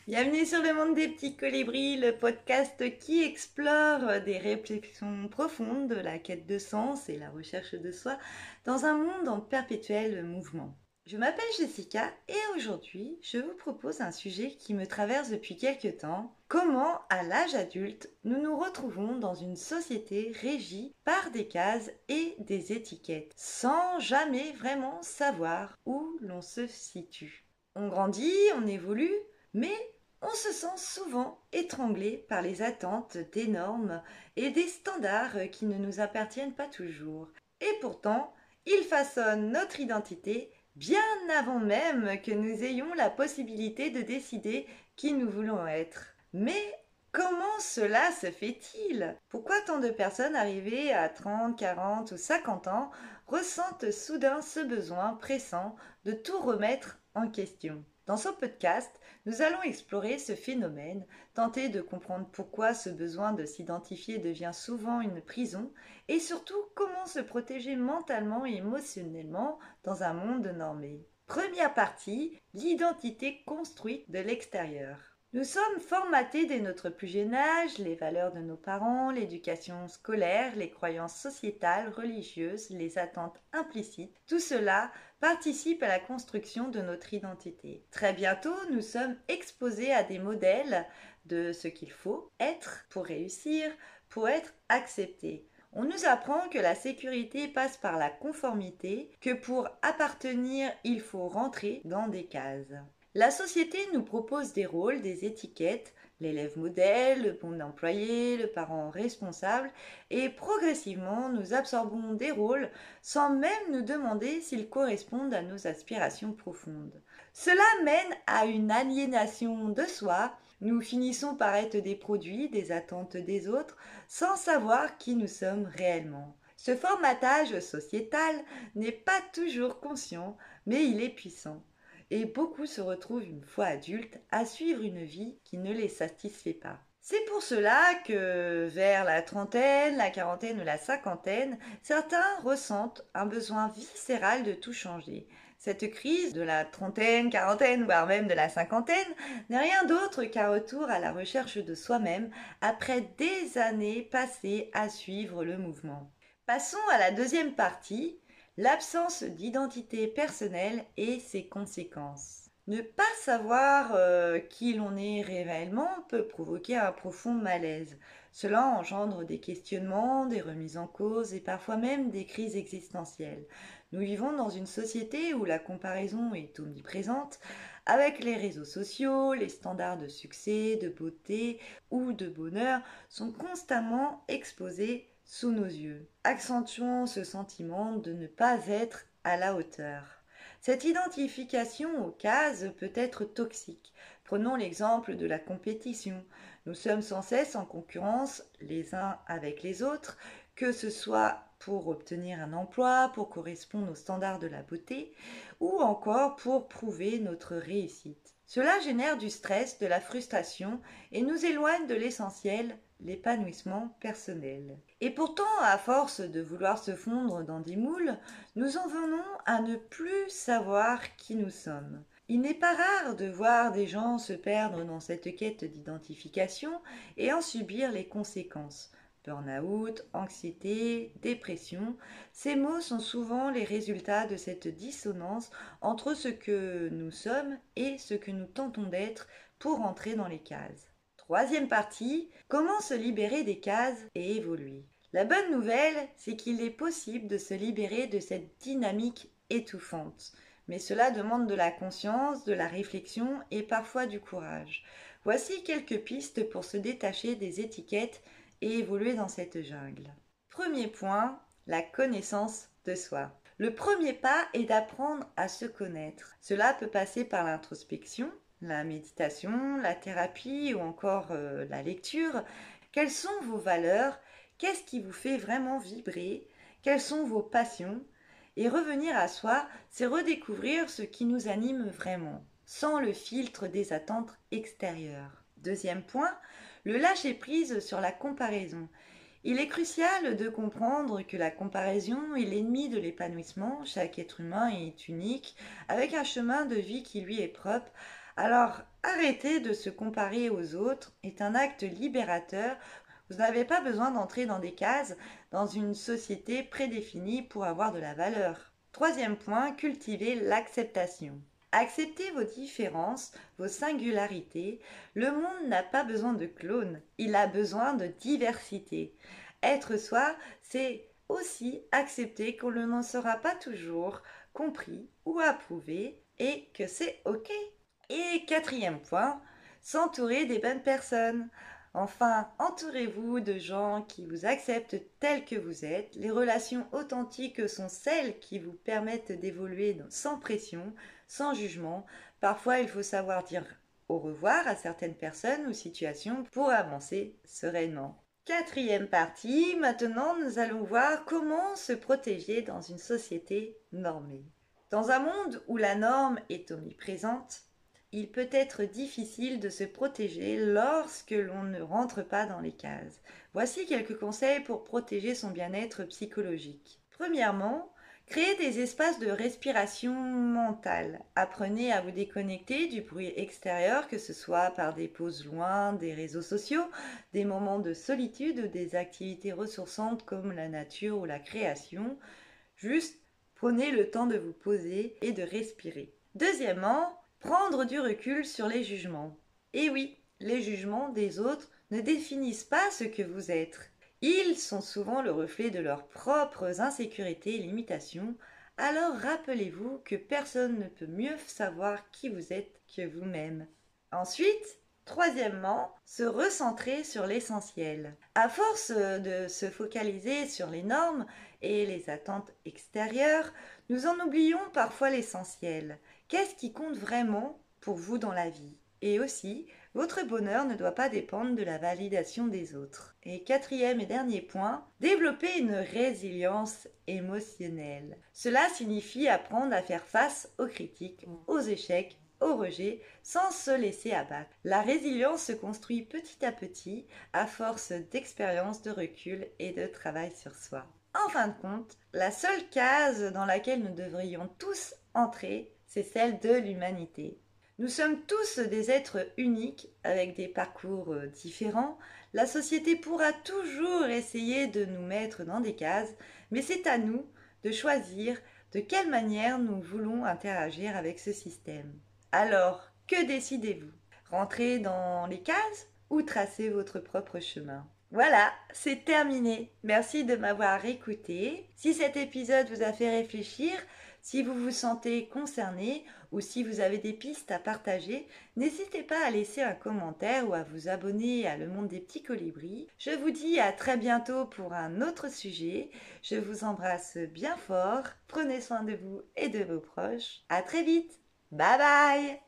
Bienvenue sur le monde des petits colibris, le podcast qui explore des réflexions profondes de la quête de sens et la recherche de soi dans un monde en perpétuel mouvement. Je m'appelle Jessica et aujourd'hui je vous propose un sujet qui me traverse depuis quelques temps. Comment, à l'âge adulte, nous nous retrouvons dans une société régie par des cases et des étiquettes, sans jamais vraiment savoir où l'on se situe. On grandit, on évolue, mais on se sent souvent étranglé par les attentes des normes et des standards qui ne nous appartiennent pas toujours. Et pourtant, ils façonnent notre identité bien avant même que nous ayons la possibilité de décider qui nous voulons être. Mais comment cela se fait-il? Pourquoi tant de personnes arrivées à 30, 40 ou 50 ans ressentent soudain ce besoin pressant de tout remettre en question? Dans ce podcast, nous allons explorer ce phénomène, tenter de comprendre pourquoi ce besoin de s'identifier devient souvent une prison et surtout comment se protéger mentalement et émotionnellement dans un monde normé. Première partie, l'identité construite de l'extérieur. Nous sommes formatés dès notre plus jeune âge, les valeurs de nos parents, l'éducation scolaire, les croyances sociétales, religieuses, les attentes implicites, tout cela participe à la construction de notre identité. Très bientôt, nous sommes exposés à des modèles de ce qu'il faut être pour réussir, pour être accepté. On nous apprend que la sécurité passe par la conformité, que pour appartenir, il faut rentrer dans des cases. La société nous propose des rôles, des étiquettes, l'élève modèle, le bon employé, le parent responsable, et progressivement nous absorbons des rôles sans même nous demander s'ils correspondent à nos aspirations profondes. Cela mène à une aliénation de soi, nous finissons par être des produits, des attentes des autres, sans savoir qui nous sommes réellement. Ce formatage sociétal n'est pas toujours conscient, mais il est puissant. Et beaucoup se retrouvent une fois adultes à suivre une vie qui ne les satisfait pas. C'est pour cela que vers la trentaine, la quarantaine ou la cinquantaine, certains ressentent un besoin viscéral de tout changer. Cette crise de la trentaine, quarantaine, voire même de la cinquantaine n'est rien d'autre qu'un retour à la recherche de soi-même après des années passées à suivre le mouvement. Passons à la deuxième partie, l'absence d'identité personnelle et ses conséquences. Ne pas savoir qui l'on est réellement peut provoquer un profond malaise. Cela engendre des questionnements, des remises en cause et parfois même des crises existentielles. Nous vivons dans une société où la comparaison est omniprésente, avec les réseaux sociaux, les standards de succès, de beauté ou de bonheur sont constamment exposés sous nos yeux, accentuant ce sentiment de ne pas être à la hauteur. Cette identification aux cases peut être toxique. Prenons l'exemple de la compétition. Nous sommes sans cesse en concurrence les uns avec les autres, que ce soit pour obtenir un emploi, pour correspondre aux standards de la beauté, ou encore pour prouver notre réussite. Cela génère du stress, de la frustration et nous éloigne de l'essentiel, l'épanouissement personnel. Et pourtant, à force de vouloir se fondre dans des moules, nous en venons à ne plus savoir qui nous sommes. Il n'est pas rare de voir des gens se perdre dans cette quête d'identification et en subir les conséquences. Burn-out, anxiété, dépression, ces mots sont souvent les résultats de cette dissonance entre ce que nous sommes et ce que nous tentons d'être pour entrer dans les cases. Troisième partie, comment se libérer des cases et évoluer. La bonne nouvelle, c'est qu'il est possible de se libérer de cette dynamique étouffante. Mais cela demande de la conscience, de la réflexion et parfois du courage. Voici quelques pistes pour se détacher des étiquettes et évoluer dans cette jungle. Premier point, la connaissance de soi. Le premier pas est d'apprendre à se connaître. Cela peut passer par l'introspection, la méditation, la thérapie ou encore la lecture. Quelles sont vos valeurs? Qu'est-ce qui vous fait vraiment vibrer? Quelles sont vos passions? Et revenir à soi, c'est redécouvrir ce qui nous anime vraiment, sans le filtre des attentes extérieures. Deuxième point, le lâcher-prise sur la comparaison. Il est crucial de comprendre que la comparaison est l'ennemi de l'épanouissement. Chaque être humain est unique, avec un chemin de vie qui lui est propre. Alors, arrêter de se comparer aux autres est un acte libérateur. Vous n'avez pas besoin d'entrer dans des cases, dans une société prédéfinie pour avoir de la valeur. Troisième point, cultiver l'acceptation. Acceptez vos différences, vos singularités. Le monde n'a pas besoin de clones, il a besoin de diversité. Être soi, c'est aussi accepter qu'on ne sera pas toujours compris ou approuvé et que c'est OK. Et quatrième point, s'entourer des bonnes personnes. Enfin, entourez-vous de gens qui vous acceptent tels que vous êtes. Les relations authentiques sont celles qui vous permettent d'évoluer sans pression, sans jugement. Parfois, il faut savoir dire au revoir à certaines personnes ou situations pour avancer sereinement. Quatrième partie, maintenant nous allons voir comment se protéger dans une société normée. Dans un monde où la norme est omniprésente, il peut être difficile de se protéger lorsque l'on ne rentre pas dans les cases. Voici quelques conseils pour protéger son bien-être psychologique. Premièrement, créez des espaces de respiration mentale. Apprenez à vous déconnecter du bruit extérieur, que ce soit par des pauses loin des réseaux sociaux, des moments de solitude ou des activités ressourçantes comme la nature ou la création. Juste prenez le temps de vous poser et de respirer. Deuxièmement, prendre du recul sur les jugements. Et oui, les jugements des autres ne définissent pas ce que vous êtes. Ils sont souvent le reflet de leurs propres insécurités et limitations. Alors rappelez-vous que personne ne peut mieux savoir qui vous êtes que vous-même. Ensuite, troisièmement, se recentrer sur l'essentiel. À force de se focaliser sur les normes et les attentes extérieures, nous en oublions parfois l'essentiel. Qu'est-ce qui compte vraiment pour vous dans la vie? Et aussi, votre bonheur ne doit pas dépendre de la validation des autres. Et quatrième et dernier point, développer une résilience émotionnelle. Cela signifie apprendre à faire face aux critiques, aux échecs, au rejet, sans se laisser abattre. La résilience se construit petit à petit à force d'expérience, de recul et de travail sur soi. En fin de compte, la seule case dans laquelle nous devrions tous entrer, c'est celle de l'humanité. Nous sommes tous des êtres uniques avec des parcours différents. La société pourra toujours essayer de nous mettre dans des cases, mais c'est à nous de choisir de quelle manière nous voulons interagir avec ce système. Alors, que décidez-vous? Rentrer dans les cases ou tracer votre propre chemin? Voilà, c'est terminé. Merci de m'avoir écouté. Si cet épisode vous a fait réfléchir, si vous vous sentez concerné ou si vous avez des pistes à partager, n'hésitez pas à laisser un commentaire ou à vous abonner à Le Monde des Petits Colibris. Je vous dis à très bientôt pour un autre sujet. Je vous embrasse bien fort. Prenez soin de vous et de vos proches. À très vite. Bye bye!